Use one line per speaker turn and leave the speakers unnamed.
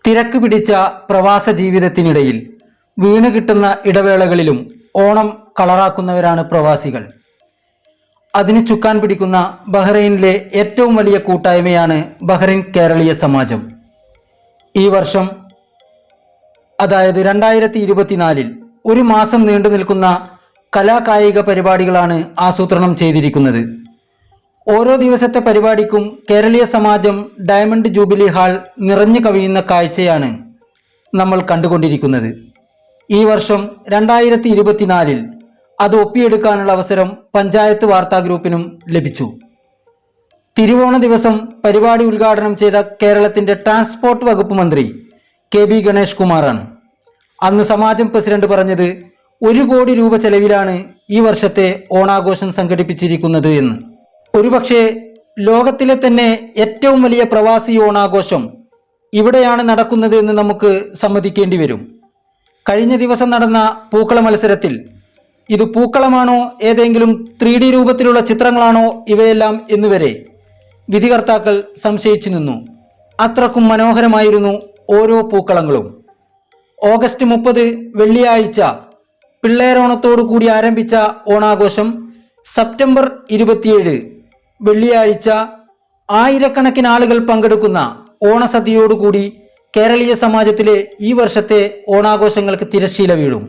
തിരക്ക് പിടിച്ച പ്രവാസ ജീവിതത്തിനിടയിൽ വീണ് കിട്ടുന്ന ഇടവേളകളിലും ഓണം കളറാക്കുന്നവരാണ് പ്രവാസികൾ. അതിന് ചുക്കാൻ പിടിക്കുന്ന ബഹ്റൈനിലെ ഏറ്റവും വലിയ കൂട്ടായ്മയാണ് ബഹ്റൈൻ കേരളീയ സമാജം. ഈ വർഷം, അതായത് 2024 ഒരു മാസം നീണ്ടു നിൽക്കുന്ന കലാകായിക പരിപാടികളാണ് ആസൂത്രണം ചെയ്തിരിക്കുന്നത്. ഓരോ ദിവസത്തെ പരിപാടിക്കും കേരളീയ സമാജം ഡയമണ്ട് ജൂബിലി ഹാൾ നിറഞ്ഞു കവിയുന്ന കാഴ്ചയാണ് നമ്മൾ കണ്ടുകൊണ്ടിരിക്കുന്നത്. ഈ വർഷം 2024 അത് ഒപ്പിയെടുക്കാനുള്ള അവസരം പഞ്ചായത്ത് വാർത്താ ഗ്രൂപ്പിനും ലഭിച്ചു. തിരുവോണ ദിവസം പരിപാടി ഉദ്ഘാടനം ചെയ്ത കേരളത്തിന്റെ ട്രാൻസ്പോർട്ട് വകുപ്പ് മന്ത്രി KB ഗണേഷ് കുമാറാണ്. അന്ന് സമാജം പ്രസിഡന്റ് പറഞ്ഞത് 1 കോടി രൂപ ചെലവിലാണ് ഈ വർഷത്തെ ഓണാഘോഷം സംഘടിപ്പിച്ചിരിക്കുന്നത് എന്ന്. ഒരുപക്ഷെ ലോകത്തിലെ തന്നെ ഏറ്റവും വലിയ പ്രവാസി ഓണാഘോഷം ഇവിടെയാണ് നടക്കുന്നത് എന്ന് നമുക്ക് സമ്മതിക്കേണ്ടി വരും. കഴിഞ്ഞ ദിവസം നടന്ന പൂക്കള മത്സരത്തിൽ ഇത് പൂക്കളമാണോ, ഏതെങ്കിലും 3D രൂപത്തിലുള്ള ചിത്രങ്ങളാണോ ഇവയെല്ലാം എന്നുവരെ വിധികർത്താക്കൾ സംശയിച്ചു നിന്നു. അത്രക്കും മനോഹരമായിരുന്നു ഓരോ പൂക്കളങ്ങളും. ഓഗസ്റ്റ് 30 വെള്ളിയാഴ്ച പിള്ളേരോണത്തോടു കൂടി ആരംഭിച്ച ഓണാഘോഷം സെപ്റ്റംബർ 27 വെള്ളിയാഴ്ച ആയിരക്കണക്കിന് ആളുകൾ പങ്കെടുക്കുന്ന ഓണസദ്യയോടുകൂടി കേരളീയ സമാജത്തിലെ ഈ വർഷത്തെ ഓണാഘോഷങ്ങൾക്ക് തിരശ്ശീല വീഴും.